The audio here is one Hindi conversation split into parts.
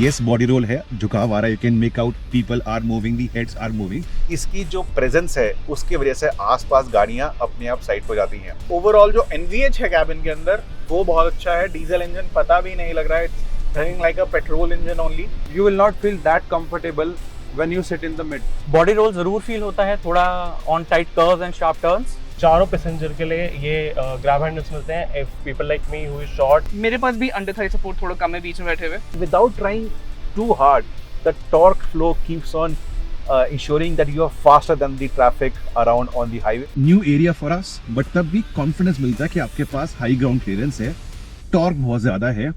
यस बॉडी रोल है, झुकाव आ रहा है, you can make out people are moving, the heads are moving. इसकी जो प्रेजेंस है उसकी वजह से आसपास गाड़ियां अपने आप साइड हो जाती हैं। ओवरऑल जो एनवीएच है कैबिन के अंदर वो बहुत अच्छा है। डीजल इंजन पता भी नहीं लग रहा है, it's running like a petrol engine only. You will not feel that comfortable when you sit in the mid. Body roll जरूर फील होता है, थोड़ा on tight curves and sharp turns. चारों पैसेंजर के लिए ये ग्रैब हैंडल्स मिलते हैं। If people like me who is short, मेरे पास भी अंडर थाई सपोर्ट थोड़ा कम है बीच में बैठे हुए। Without trying too hard, the torque flow keeps on ensuring that you are faster than the traffic around on the highway. New area for us, but तब भी कॉन्फिडेंस मिलता है कि आपके पास हाई ग्राउंड क्लियरेंस है, टॉर्क बहुत ज्यादा है।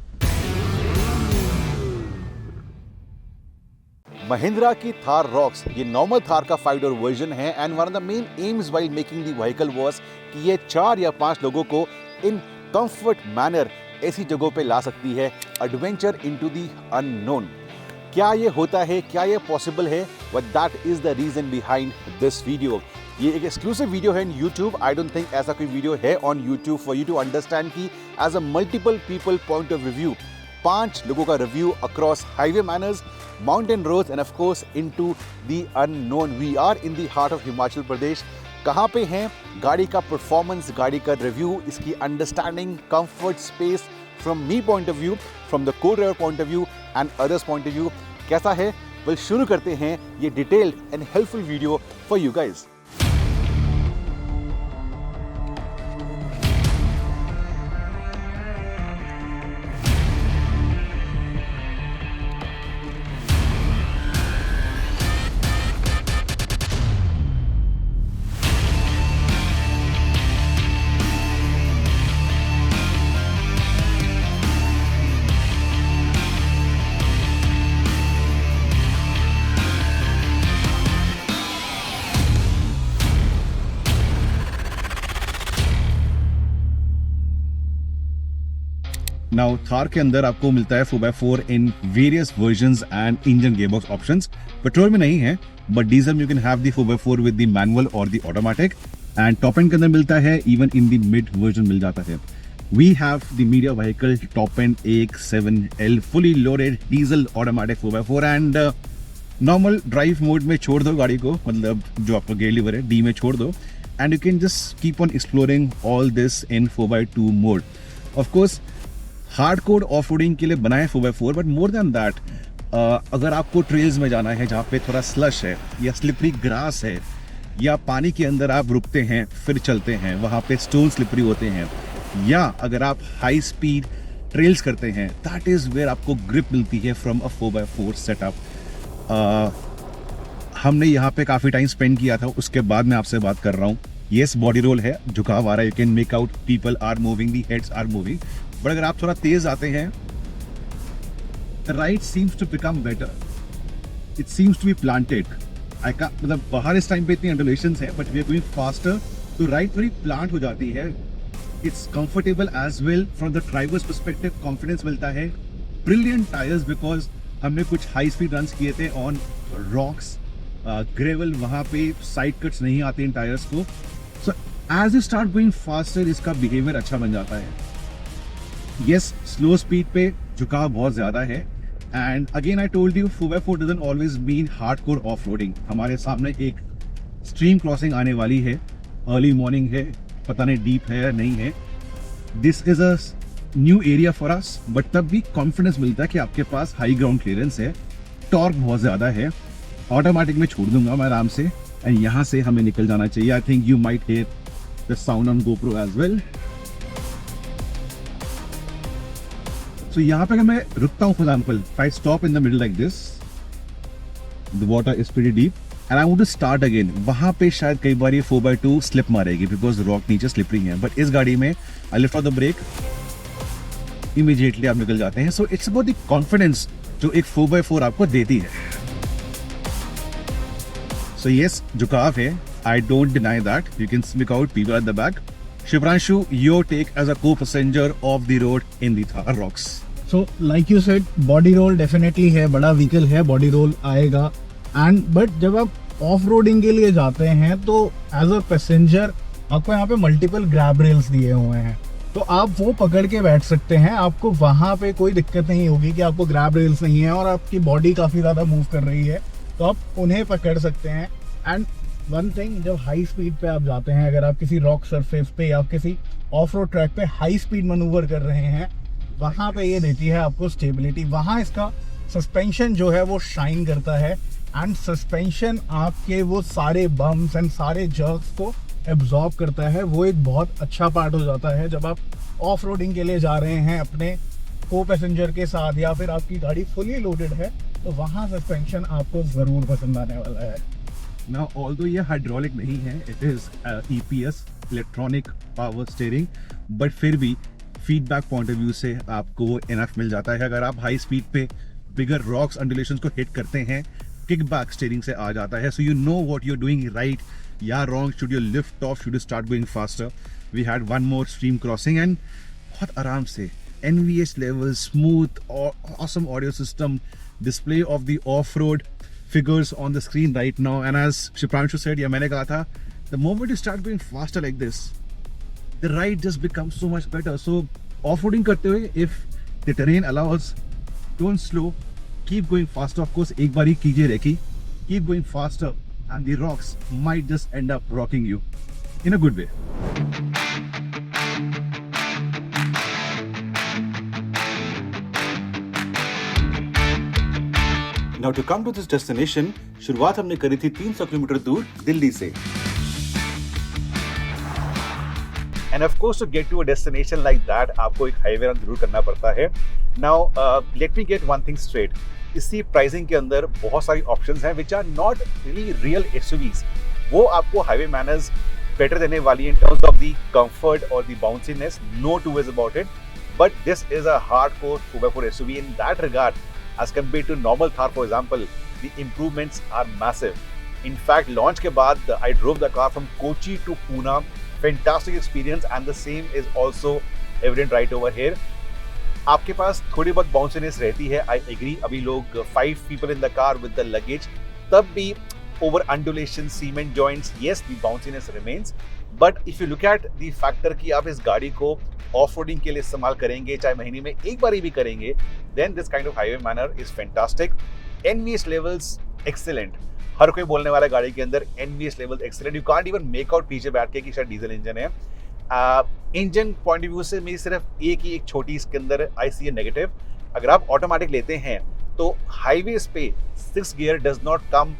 महिंद्रा की थार रॉक्स ये नॉर्मल थार का 5 डोर वर्जन है and one of the main aims while making the vehicle was कि ये 4 या 5 लोगों को इन कंफर्ट मैनर ऐसी जगहों पे ला सकती है, एडवेंचर इनटू द अननोन। क्या ये होता है, क्या ये पॉसिबल है? But that is the reason behind this video. ये एक एक्सक्लूसिव वीडियो है in YouTube. I don't think ऐसा कोई वीडियो है on YouTube for you to understand कि as a multiple people point of review 5 लोगों का review across highway manners, mountain roads and of course into the unknown. We are in the heart of Himachal Pradesh. कहाँ पे हैं? गाड़ी का परफॉर्मेंस, गाड़ी का रिव्यू, इसकी understanding, comfort, space from me point of view, from the co driver point of view and others point of view कैसा है? वेल, शुरू करते हैं ये detailed and helpful video for you guys. Now Thar के अंदर आपको मिलता है 4x4 in various versions and engine gearbox options. Petrol में नहीं है, बट डीजल में you can have the 4x4 with the manual और the automatic. And top end के अंदर मिलता है, even in the mid version मिल जाता है। We have the media vehicle top end AX7L fully loaded diesel automatic 4x4 and normal drive mode में छोड़ दो गाड़ी को, मतलब जो आपका गियर लीवर है डी में छोड़ दो, and you can just keep on exploring all this in 4x2 mode. Of course hardcore off roading के लिए बना है 4x4, but more than that अगर आपको ट्रेल्स में जाना है जहाँ पे थोड़ा स्लश है या स्लिपरी ग्रास है या पानी के अंदर आप रुकते हैं फिर चलते हैं, वहाँ पे स्टोन स्लिपरी होते हैं, या अगर आप हाई स्पीड ट्रेल्स करते हैं, दैट इज़ वेयर आपको ग्रिप मिलती है फ्रॉम अ 4x4 सेटअप। हमने यहाँ पे काफ़ी टाइम स्पेंड किया था, उसके बाद मैं आपसे बात कर रहा हूँ। येस बॉडी रोल है, झुकाव आ रहा है, you can make out people are moving, the heads are moving. But अगर आप थोड़ा तेज आते हैं, the ride seems to become better, it seems to be planted. मतलब बाहर इस टाइम पे इतनी अंडुलेशंस है, but we are going faster, तो राइट थोड़ी प्लांट हो जाती है। It's comfortable as well from the driver's perspective, confidence मिलता है। ब्रिलियंट टायर्स, बिकॉज हमने कुछ हाई स्पीड रन्स किए थे ऑन रॉक्स, ग्रेवल, वहाँ पे साइड कट्स नहीं आते इन टायर्स को। So as you start going faster इसका बिहेवियर अच्छा बन जाता है। यस, स्लो स्पीड पे झुकाव बहुत ज़्यादा है। And again I told you 4x4 doesn't always mean hardcore off roading. हमारे सामने एक स्ट्रीम क्रॉसिंग आने वाली है, अर्ली मॉर्निंग है, पता नहीं डीप है या नहीं है। This is a new area for us, but तब भी कॉन्फिडेंस मिलता है कि आपके पास हाई ग्राउंड क्लियरेंस है, टॉर्क बहुत ज़्यादा है। ऑटोमेटिक में छोड़ दूंगा मैं आराम से, एंड यहाँ से हमें निकल जाना चाहिए। I think you might hear the sound on GoPro as well. So यहाँ पे अगर मैं रुकता हूँ, for example if I stop in the middle like this, the water is pretty deep and I want to start again, वहाँ पे शायद कई बार ये 4x2 स्लिप मारेगी बिकॉज रॉक नीचे स्लिपरी है। बट इस गाड़ी में I lift off the brake, immediately आप निकल जाते हैं। So it's about the confidence जो एक 4x4 आपको देती है। सो यस, झुकाव है, I don't deny that. You can speak out, people at the back. Shibranshu, your take as a co-passenger of the road in the Thar Roxx. So like you said, body roll definitely है, बड़ा व्हीकल है, बॉडी रोल आएगा। एंड बट जब आप ऑफ रोडिंग के लिए जाते हैं तो एज अ पैसेंजर आपको यहाँ पे मल्टीपल ग्रैब रेल्स दिए हुए हैं। तो आप वो पकड़ के बैठ सकते हैं, आपको वहाँ पे कोई दिक्कत नहीं होगी कि आपको ग्रैब रेल्स नहीं है और आपकी बॉडी काफ़ी ज़्यादा मूव कर रही है, तो आप उन्हें पकड़ सकते हैं। एंड वन थिंग, जब हाई स्पीड पे आप जाते हैं, अगर आप किसी रॉक सरफेस पे या किसी ऑफ रोड ट्रैक पे हाई स्पीड मनूवर कर रहे हैं, वहाँ पे ये देती है आपको स्टेबिलिटी। वहाँ इसका सस्पेंशन जो है वो शाइन करता है एंड सस्पेंशन आपके वो सारे बम्स एंड सारे जर्क्स को एब्जॉर्ब करता है। वो एक बहुत अच्छा पार्ट हो जाता है जब आप ऑफ रोडिंग के लिए जा रहे हैं अपने को पैसेंजर के साथ, या फिर आपकी गाड़ी फुली लोडेड है, तो वहाँ सस्पेंशन आपको ज़रूर पसंद आने वाला है। Now, although ये हाइड्रोलिक नहीं है, it is EPS electronic power steering, but फिर भी फीडबैक पॉइंट ऑफ व्यू से आपको वो इनफ मिल जाता है। अगर आप हाई स्पीड पे बिगर रॉक्स अंडुलेशंस को हिट करते हैं, किकबैक स्टीयरिंग से आ जाता है, so you know what you are doing right या wrong. Should you lift off, should you start going faster. We had one more stream crossing and बहुत आराम से NVH लेवल, स्मूथ और awesome audio system, display of the off road figures on the screen right now, and as Shipranshu said, या मैंने कहा था, the moment you start going faster like this, the ride just becomes so much better. So off-roading करते हुए, if the terrain allows, don't slow, keep going faster. Of course, एक बार ही कीजिए recce, keep going faster, and the rocks might just end up rocking you in a good way. Now to come to this destination, शुरुआत हमने करी थी 300 किलोमीटर दूर दिल्ली से। And of course, to get to a destination like that, आपको एक हाईवे रन जरूर करना पड़ता है। Now, let me get one thing straight. इसी प्राइसिंग के अंदर बहुत सारी ऑप्शंस हैं which are not really real SUVs. वो आपको हाईवे मैनर्स बेटर देने वाली in terms of the comfort or the bounciness, no two ways about it. But this is a hardcore 4x4 SUV in that regard. As compared to normal Thar, for example, the improvements are massive. In fact, launch के बाद I drove the car from Kochi to Pune. Fantastic experience, and the same is also evident right over here. आपके पास थोड़ी बहुत bounciness रहती है, I agree. अभी लोग 5 people in the car with the luggage, तब भी over undulation, cement joints, yes, the bounciness remains. But if you look at the factor कि आप इस गाड़ी को ऑफ-रोडिंग के लिए इस्तेमाल करेंगे, चाहे महीने में एक बार ही भी करेंगे, then this kind of highway manner is fantastic. NVH levels excellent. हर कोई बोलने वाला गाड़ी के अंदर NVH levels excellent. You can't even make out पीछे बैठ के कि शायद डीजल इंजन है। इंजन पॉइंट ऑफ व्यू से मेरी सिर्फ एक छोटी इसके अंदर I see a negative. अगर आप ऑटोमेटिक लेते हैं तो हाईवेज पे 6 gear does not come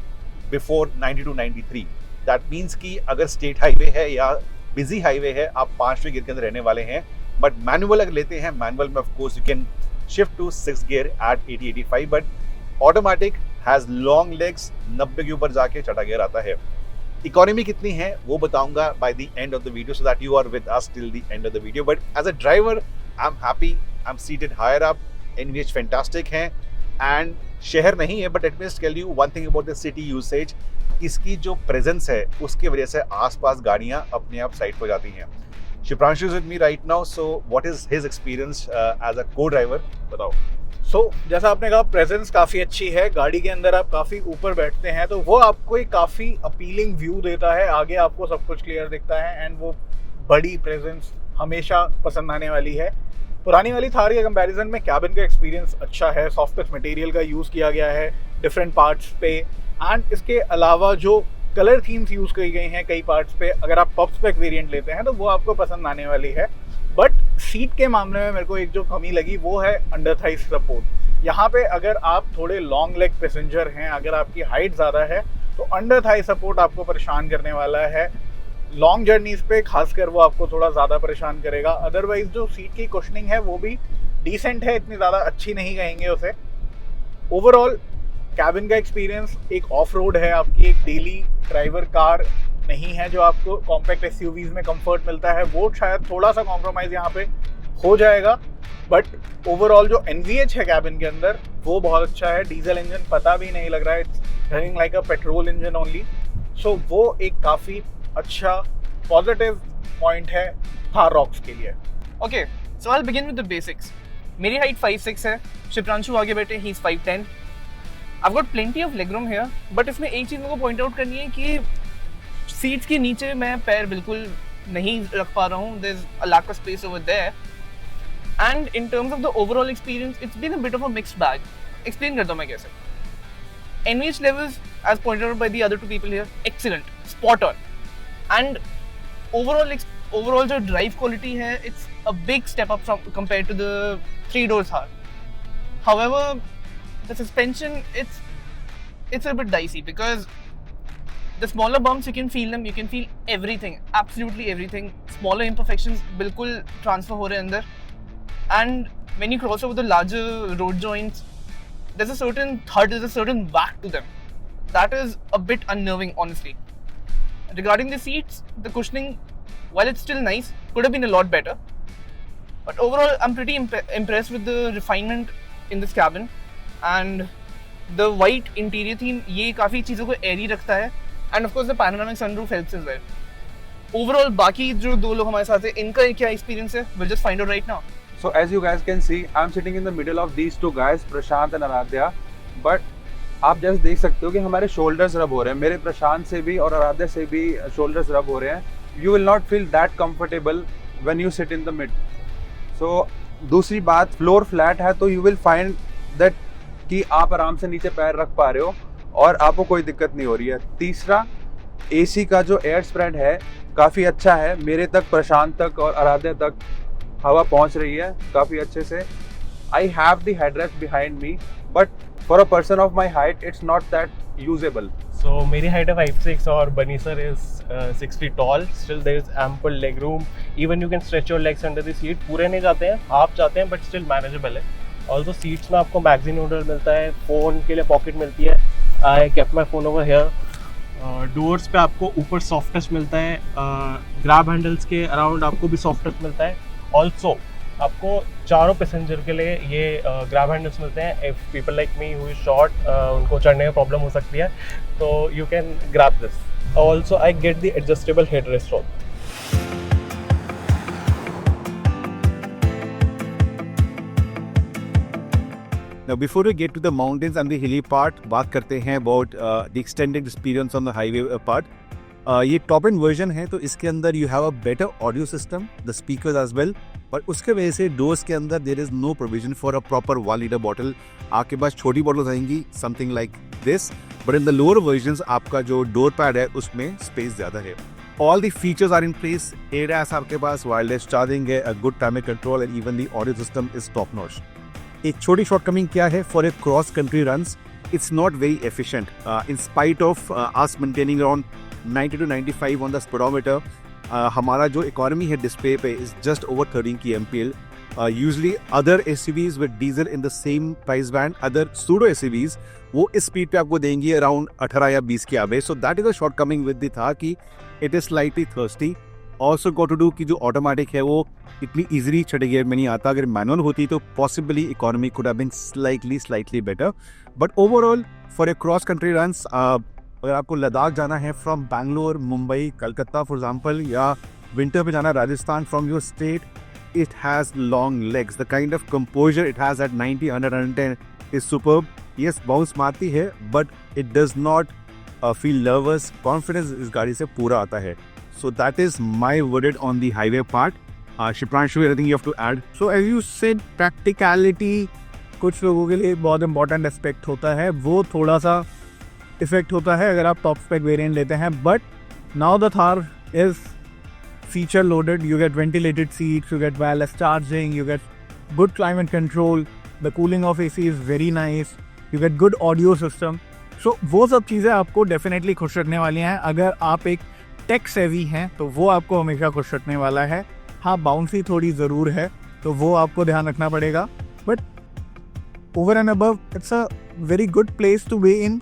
before 90 to 93. That means कि अगर स्टेट हाईवे है या बिजी हाईवे है, आप 5वें गियर के अंदर रहने वाले हैं। बट मैनुअल अगर लेते हैं, मैनुअल में of course you can shift to 6 gear at 80-85, but automatic has long legs, 90 के ऊपर जाके छठा गियर आता है। इकोनॉमी कितनी है वो बताऊंगा by the end of the video, so that you are with us till the end of the video. But as a driver I am happy, I am seated higher up, NVH fantastic है एंड शहर नहीं है, but let me tell you one thing about the city usage. इसकी जो प्रेजेंस है उसकी वजह से आसपास गाड़ियां अपने आप साइड पर जाती हैं। Shipranshu is with me right now, so what is his experience as a co-driver? बताओ। जैसा आपने कहा, प्रेजेंस काफ़ी अच्छी है, गाड़ी के अंदर आप काफ़ी ऊपर बैठते हैं तो वो आपको एक काफ़ी अपीलिंग व्यू देता है, आगे आपको सब कुछ क्लियर दिखता है एंड वो बड़ी प्रेजेंस हमेशा पसंद आने वाली है। पुरानी वाली थार के कंपैरिजन में कैबिन का एक्सपीरियंस अच्छा है, सॉफ्ट टच मटेरियल का यूज़ किया गया है डिफरेंट पार्ट्स पे, एंड इसके अलावा जो कलर थीम्स यूज़ की गई हैं कई पार्ट्स पे, अगर आप टॉप स्पेक वेरिएंट लेते हैं तो वो आपको पसंद आने वाली है। बट सीट के मामले में मेरे को एक जो कमी लगी वो है अंडर थाई सपोर्ट। यहाँ पे अगर आप थोड़े लॉन्ग लेग पैसेंजर हैं, अगर आपकी हाइट ज़्यादा है तो अंडर थाई सपोर्ट आपको परेशान करने वाला है। लॉन्ग जर्नीज पे खासकर वो आपको थोड़ा ज़्यादा परेशान करेगा। अदरवाइज जो सीट की कुशनिंग है वो भी डिसेंट है, इतनी ज़्यादा अच्छी नहीं कहेंगे उसे। ओवरऑल कैबिन का एक्सपीरियंस एक ऑफ रोड है, आपकी एक डेली ड्राइवर कार नहीं है जो आपको कॉम्पैक्ट एसयूवीज में कंफर्ट मिलता है, वो शायद थोड़ा सा कॉम्प्रोमाइज़ यहाँ पे हो जाएगा। बट ओवरऑल जो NVH है कैबिन के अंदर वो बहुत अच्छा है। डीजल इंजन पता भी नहीं लग रहा है, it's running like a petrol engine only. So वो एक काफ़ी अच्छा पॉजिटिव पॉइंट है थार रॉक्स के लिए। Okay, so I'll begin with the basics. मेरी हाइट 5'6" है, शिप्रांशु आगे बैठे, he is 5'10". I've got plenty of legroom here, but इसमें एक चीज़ मेरे को पॉइंट आउट करनी है कि सीट्स के नीचे मैं पैर बिल्कुल नहीं रख पा रहा हूँ. There's a lack of space over there. And in terms of the overall experience, it's been a bit of a mixed bag. Explain करता हूँ मैं कैसे. NVH levels, as pointed out by the other two people here, excellent, spot on. And overall जो drive quality है, it's a big step up from compared to the 3-door Thar. However, the suspension, it's a bit dicey because the smaller bumps, you can feel them, you can feel everything, absolutely everything. Smaller imperfections बिल्कुल transfer हो रहे हैं अंदर. And when you cross over the larger road joints, there's a certain thud, there's a certain whack to them. That is a bit unnerving, honestly. Regarding the seats, the cushioning, while it's still nice, could have been a lot better. But overall, I'm pretty impressed with the refinement in this cabin. And the white interior theme, ये काफ़ी चीज़ों को airy रखता है. And of course, the panoramic sunroof helps as well. Overall, बाकी जो दो लोग हमारे साथ हैं, इनका क्या experience है? We'll just find out right now. So as you guys can see, I'm sitting in the middle of these two guys, Prashant and Aaradhya. But आप जस्ट देख सकते हो कि हमारे shoulders rub हो रहे हैं. मेरे प्रशांत से भी और आराध्या से भी shoulders rub हो रहे हैं. You will not feel that comfortable when you sit in the mid. So दूसरी बात, floor flat है तो you will find that कि आप आराम से नीचे पैर रख पा रहे हो और आपको कोई दिक्कत नहीं हो रही है. तीसरा, AC का जो एयर स्प्रेड है काफ़ी अच्छा है. मेरे तक, प्रशांत तक और आराध्या तक हवा पहुंच रही है काफ़ी अच्छे से. I have the headrest behind me, but for a person of my height it's not that usable. So मेरी height है 5'6" और बनी sir is 6 feet tall. Still there is ample leg room. Even you can stretch your legs under the seat. पूरे नहीं जाते हैं, हाफ जाते हैं, but still manageable है. Also seats में आपको magazine holder मिलता है, phone के लिए pocket मिलती है. I kept my phone over here. Doors पे आपको ऊपर सॉफ्ट टच मिलता है. ग्रैब हैंडल्स के अराउंड आपको भी सॉफ्ट टच मिलता है. ऑल्सो आपको चारों पैसेंजर के लिए ये ग्रैब हैंडल्स मिलते हैं. If people like me who is short, उनको चढ़ने में प्रॉब्लम हो सकती है, तो you can grab this. Also I get the adjustable head rest on. Now, before we get to the mountains and the hilly part, बात करते हैं about the extended experience on the highway part. ये टॉप एंड वर्जन है तो इसके अंदर you have a better audio system, the speakers as well. पर उसके वजह से डोर्स के अंदर there is no provision for a proper 1 litre bottle. आपके पास छोटी बॉटल्स आएंगी something like this, but in the lower versions आपका जो डोर पैड है उसमें स्पेस ज़्यादा है. All the features are in place. ADAS आपके पास, वायरलेस चार्जिंग है, a good timer control and even the audio system is top notch. एक छोटी शॉर्टकमिंग क्या है, for a cross country runs it's not very efficient. In spite of us maintaining around 90 to 95 on the speedometer, हमारा जो इकोनॉमी है डिस्प्ले पे is just over 13 की MPL. Usually other SUVs with diesel in the same price band, other pseudo SUVs, वो इस स्पीड पे आपको देंगी अराउंड 18 या 20 के आवे. So that is a shortcoming with the Thar कि it is slightly thirsty. Also got to do कि जो ऑटोमेटिक है वो इतनी ईजिली छठे गियर में नहीं आता. अगर मैनुअल होती तो possibly economy could have been slightly better. But overall for a cross country runs, अगर आपको लद्दाख जाना है from Bangalore, Mumbai, Calcutta for example, या विंटर पे जाना है Rajasthan from your state, it has long legs. The kind of composure it has at 90, 100, 110 is superb. Yes, bounce मारती है, but it does not feel nervous. Confidence इस गाड़ी से पूरा आता है. So that is my verdict on the highway part. Shipranshu, anything you have to add? So as you said, practicality कुछ लोगों के लिए बहुत इंपॉर्टेंट एस्पेक्ट होता है, वो थोड़ा सा इफेक्ट होता है अगर आप टॉप स्पेक वेरिएंट लेते हैं. But now the Thar is feature loaded. You get ventilated seats, you get wireless charging, you get good climate control, the cooling of AC is very nice, you get good audio system. So वो सब चीज़ें आपको डेफिनेटली खुश रखने वाली हैं. अगर आप एक टेक सेवी हैं तो वो आपको हमेशा खुश रखने वाला है. हाँ, बाउंसी थोड़ी ज़रूर है तो वो आपको ध्यान रखना पड़ेगा, but over and above it's a very good place to be in.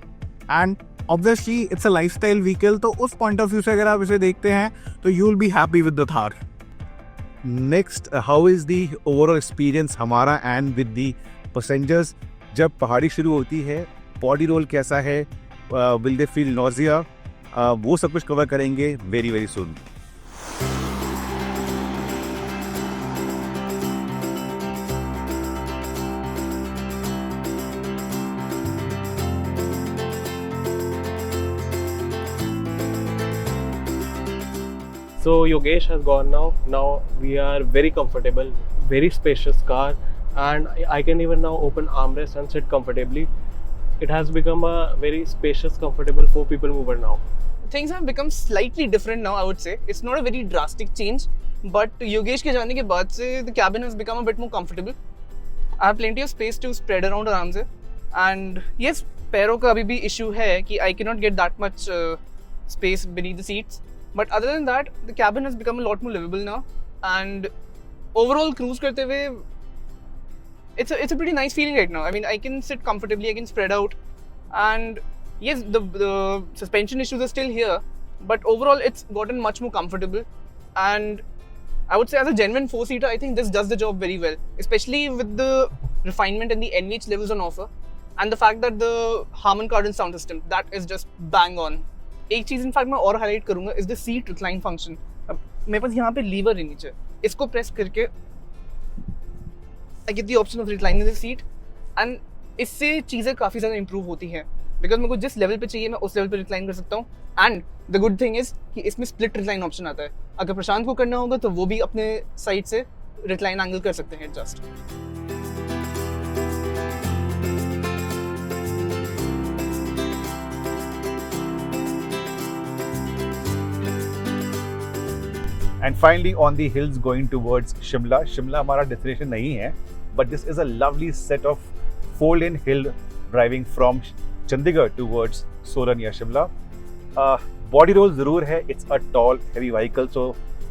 And obviously it's a lifestyle vehicle, तो उस पॉइंट ऑफ व्यू से अगर आप इसे देखते हैं तो you will be happy with the Thar. Next, how is the overall experience हमारा एंड विद दी पैसेंजर्स. जब पहाड़ी शुरू होती है, बॉडी रोल कैसा है, विल दे फील नॉजिया, वो सब कुछ कवर करेंगे very very soon. So Yogesh has gone now. Now we are very comfortable, very spacious car, and I can even now open armrest and sit comfortably. It has become a very spacious, comfortable 4 people mover now. Things have become slightly different now, I would say. It's not a very drastic change, but Yogesh के जाने के बाद से the cabin has become a bit more comfortable. I have plenty of space to spread around आराम से. And yes, पैरों का अभी भी issue है कि I cannot get that much space beneath the seats. But other than that, the cabin has become a lot more livable now. And overall cruise करते हुए, it's a pretty nice feeling right now. I mean, I can sit comfortably, I can spread out. And yes, the suspension issues are still here. But overall, it's gotten much more comfortable. And I would say as a genuine 4-seater, I think this does the job very well. Especially with the refinement and the NVH levels on offer. And the fact that the Harman Kardon sound system, that is just bang on. एक चीज़ इनफैक्ट मैं और हाईलाइट करूंगा is the seat recline function. अब मेरे पास यहाँ पे लीवर है नीचे, इसको प्रेस करके I get the option of reclining the seat and इससे चीज़ें काफ़ी ज़्यादा इंप्रूव होती हैं बिकॉज मेरे को जिस लेवल पे चाहिए मैं उस लेवल पे रिक्लाइन कर सकता हूँ. And the good thing is कि इसमें स्प्लिट रिक्लाइन ऑप्शन आता है. अगर प्रशांत को करना होगा तो वो भी अपने साइड से रिक्लाइन एंगल कर सकते हैं adjust. And finally on the hills going towards Shimla. Shimla हमारा destination नहीं है, but this is a lovely set of fold-in hill driving from Chandigarh towards Solan या Shimla. Body roll ज़रूर है, it's a tall heavy vehicle, so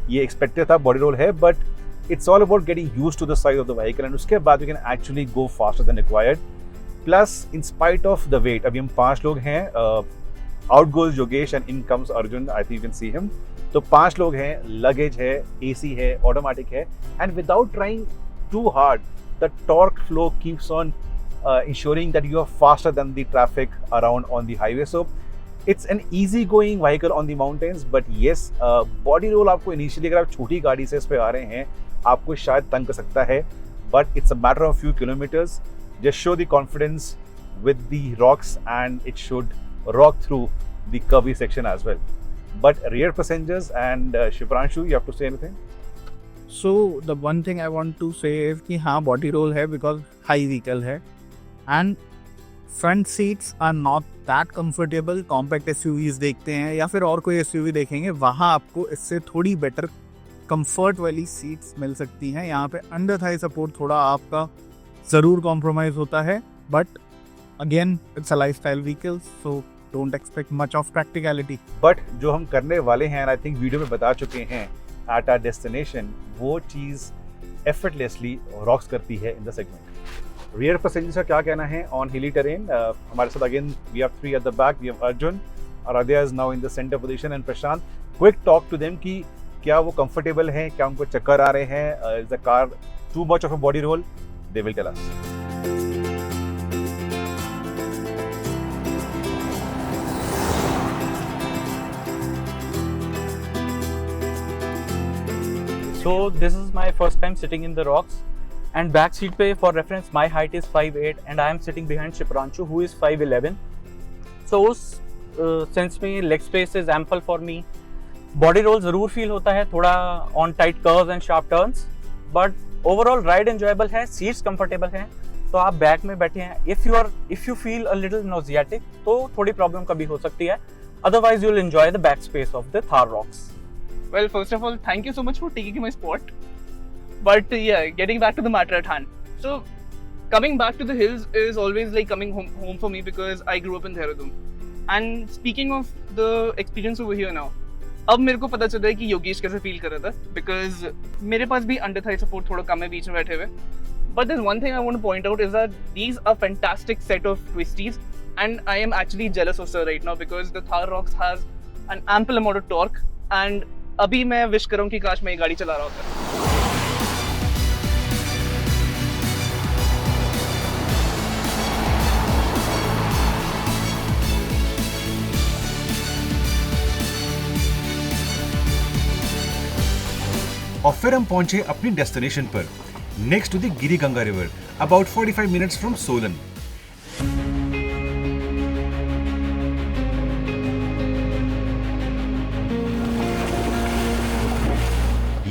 ये expected था body roll है, but it's all about getting used to the size of the vehicle and उसके बाद we can actually go faster than required. Plus in spite of the weight, अभी हम 5 लोग हैं, out goes Yogesh and in comes Arjun, I think you can see him. तो 5 लोग हैं, लगेज है, AC है, ऑटोमेटिक है, and without trying too hard the torque flow keeps on ensuring that you are faster than the traffic around on the highway. So it's an easy going vehicle on the mountains, but yes, body roll आपको initially अगर आप छोटी गाड़ी से इस पे आ रहे हैं आपको शायद तंग कर सकता है, but it's a matter of few kilometers. Just show the confidence with the rocks and it should rock through the curvy section as well. But rear passengers and Shipranshu, you have to say anything? So the one thing I want to say is कि हाँ body roll है because high vehicle है and front seats are not that comfortable. Compact SUVs देखते हैं या फिर और कोई SUV देखेंगे वहाँ आपको इससे थोड़ी better comfort वाली seats मिल सकती हैं. यहाँ पे under thigh support थोड़ा आपका ज़रूर compromise होता है, but again it's a lifestyle vehicle, so don't expect much of practicality. But जो हम करने वाले हैं, I think वीडियो में बता चुके हैं at our destination, वो चीज़ effortlessly rocks करती है in the segment. Rear passengers का क्या कहना है on hilly terrain? हमारे साथ again we have 3 at the back. We have Arjun, Aradhya is now in the center position and Prashant. Quick talk to them कि क्या वो comfortable हैं, क्या उनको चक्कर आ रहे हैं, is the car too much of a body roll? They will tell us. So this is my first time sitting in the Roxx, and back seat पे for reference my height is 5'8" and I am sitting behind Shipranshu who is 5'11". So उस sense में leg space is ample for me. Body roll ज़रूर feel होता है, थोड़ा on tight curves and sharp turns, but overall ride enjoyable है, seats comfortable हैं. तो आप बैक में बैठे हैं, if you feel a little nauseatic तो थोड़ी प्रॉब्लम कभी हो सकती है. Otherwise you'll enjoy the back space of the Thar Roxx. Well, first of all, thank you so much for taking my spot. But yeah, getting back to the matter at hand. So, coming back to the hills is always like coming home for me because I grew up in Dehradun. And speaking of the experience over here now, अब मेरे को पता चल रहा है कि योगेश कैसे फील कर रहा था because मेरे पास भी अंडर थाई सपोर्ट थोड़ा कम है बीच में बैठे हुए. But there's one thing I want to point out is that these are fantastic set of twisties and I am actually jealous of sir right now because the Thar Roxx has an ample amount of torque and अभी मैं विश कर रहा हूँ कि काश मैं ये गाड़ी चला रहा होता. और फिर हम पहुंचे अपनी डेस्टिनेशन पर, next to the Giri Ganga river, about 45 minutes from Solan.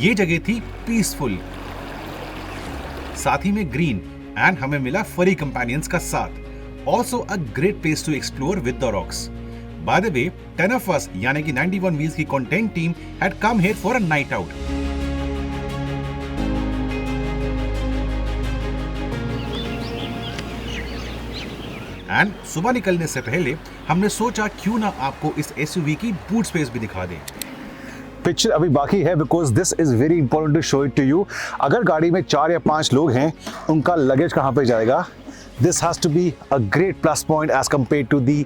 ये जगह थी पीसफुल, साथ ही में ग्रीन, एंड हमें मिला फरी कंपेनियंस का साथ. Also a great place to explore with the Roxx. By the way, 10 of us यानी कि 91 Wheels की content team had come here for a night out. And सुबह निकलने से पहले हमने सोचा क्यों ना आपको इस SUV की बूट स्पेस भी दिखा दें. पिक्चर अभी बाकी है because this is very important to show it to you. अगर गाड़ी में 4 या 5 लोग हैं, उनका लगेज कहाँ पे जाएगा? This has to be a great plus point as compared to the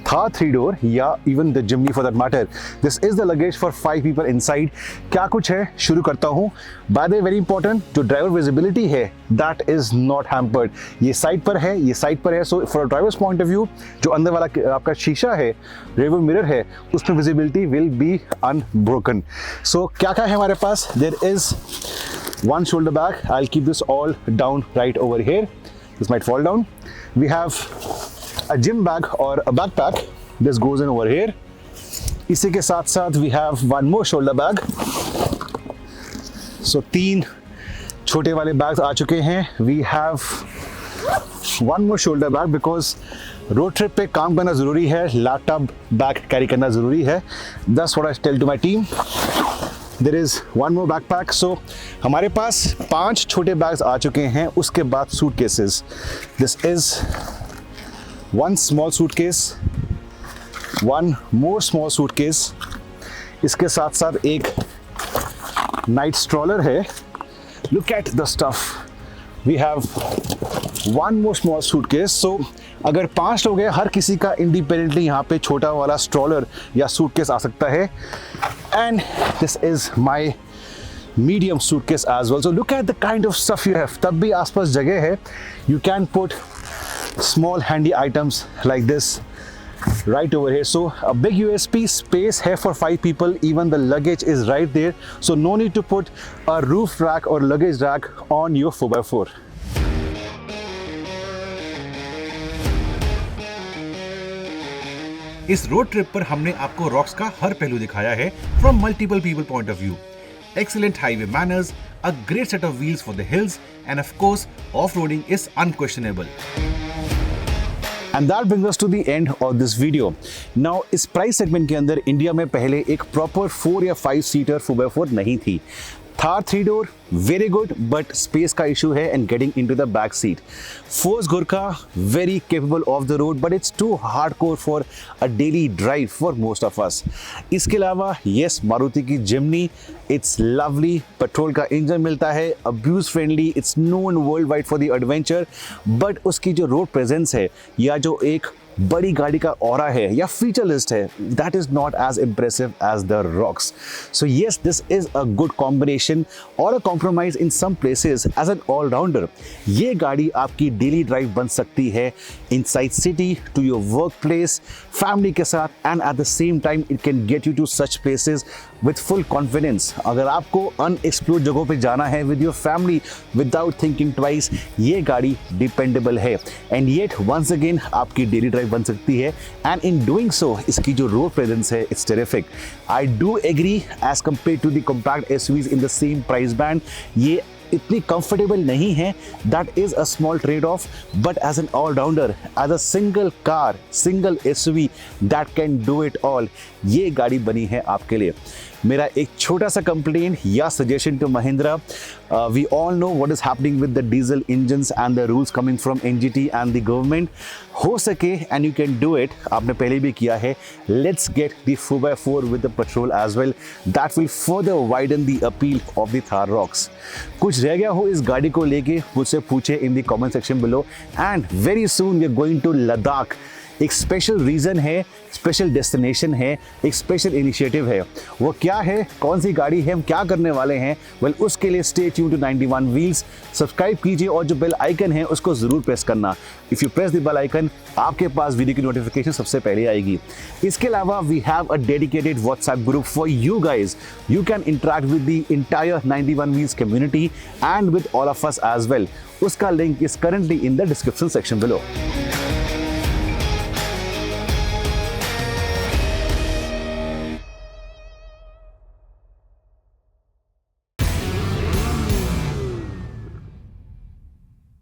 Thar 3-door या even the Jimny for that matter. This is the luggage for 5 people inside. क्या कुछ है, शुरू करता हूँ. By the way, very important, जो driver visibility है, that is not hampered. ये साइड पर है, ये साइड पर है. So for a driver's point of view, जो अंदर वाला आपका शीशा है, rear mirror है, उसमें visibility will be unbroken. So क्या क्या है हमारे पास? There is one shoulder bag. I'll keep this all down right over here. This might fall down. We have a gym bag or a backpack. This goes in over here. इसी के साथ साथ we have one more shoulder bag. So 3 छोटे वाले bags आ चुके हैं. We have one more shoulder bag because road trip पे काम करना ज़रूरी है. Laptop bag carry करना ज़रूरी है. That's what I tell to my team. There is one more backpack. So हमारे पास 5 छोटे बैग्स आ चुके हैं. उसके बाद suitcases. This is one small suitcase, one more small suitcase. इसके साथ साथ एक नाइट स्ट्रॉलर है. Look at the stuff. We have one more small suitcase. So अगर 5 लोग हैं, हर किसी का इंडिपेंडेंटली यहाँ पे छोटा वाला स्ट्रॉलर या सूटकेस आ सकता है. And this is my medium suitcase as well. So look at the kind of stuff you have. तब भी आसपास जगह है. You can put small handy items like this right over here. So a big USP, space है for 5 people. Even the luggage is right there. So no need to put a roof rack or luggage rack on your 4x4. इस रोड ट्रिप पर हमने आपको रॉक्स का हर पहलू दिखाया है from multiple people point of view. Excellent highway manners, a great set of wheels for the hills, and of course, off-roading is unquestionable. And that brings us to the end of this video. Now, इस प्राइस सेगमेंट के अंदर इंडिया में पहले एक प्रॉपर 4 या 5 सीटर 4x4 नहीं थी. Thar 3-door, very good, but space का issue है and getting into the back seat. Force Gurkha, very capable off the road, but it's too hardcore for a daily drive for most of us. इसके अलावा, yes, मारुति की Jimny, it's lovely, पेट्रोल का इंजन मिलता है, abuse friendly, it's known worldwide for the adventure, but उसकी जो रोड प्रेजेंस है या जो एक बड़ी गाड़ी का ऑरा है या फीचर लिस्ट है, that is not as impressive as the Roxx. So yes, this is a good combination or a compromise in some places as an all-rounder. ये गाड़ी आपकी डेली ड्राइव बन सकती है inside city, to your workplace, family के साथ, and at the same time it can get you to such places with full confidence. अगर आपको unexplored जगहों पे जाना है with your family without thinking twice, ये गाड़ी dependable है and yet once again आपकी डेली ड्राइव बन सकती है. And in doing so, इसकी जो road presence है, it's terrific. I do agree as compared to the compact SUVs in the same price band, ये इतनी कंफर्टेबल नहीं है. That is a small trade off, but as an allrounder, as a single car, single SUV that can do it all, ये गाड़ी बनी है आपके लिए. मेरा एक छोटा सा कंप्लेन या suggestion to Mahindra, we all know what is happening with the diesel engines and the rules coming from NGT and the government. हो सके and you can do it, आपने पहले भी किया है, let's get the 4x4 with the petrol as well. That will further widen the appeal of the Thar Roxx. कुछ रह गया हो इस गाड़ी को लेके, मुझसे पूछे in the comment section below. And very soon we are going to Ladakh. एक स्पेशल रीज़न है, स्पेशल डेस्टिनेशन है, एक स्पेशल इनिशिएटिव है. वो क्या है, कौन सी गाड़ी है, हम क्या करने वाले हैं, वेल उसके लिए stay tune to 91 wheels. Subscribe कीजिए और जो बेल आइकन है उसको ज़रूर प्रेस करना. If you press the bell icon, आपके पास वीडियो की नोटिफिकेशन सबसे पहले आएगी. इसके अलावा we have a dedicated WhatsApp group for you guys. You can interact with the entire 91 wheels community and with all of us as well. उसका link is currently in the description section below.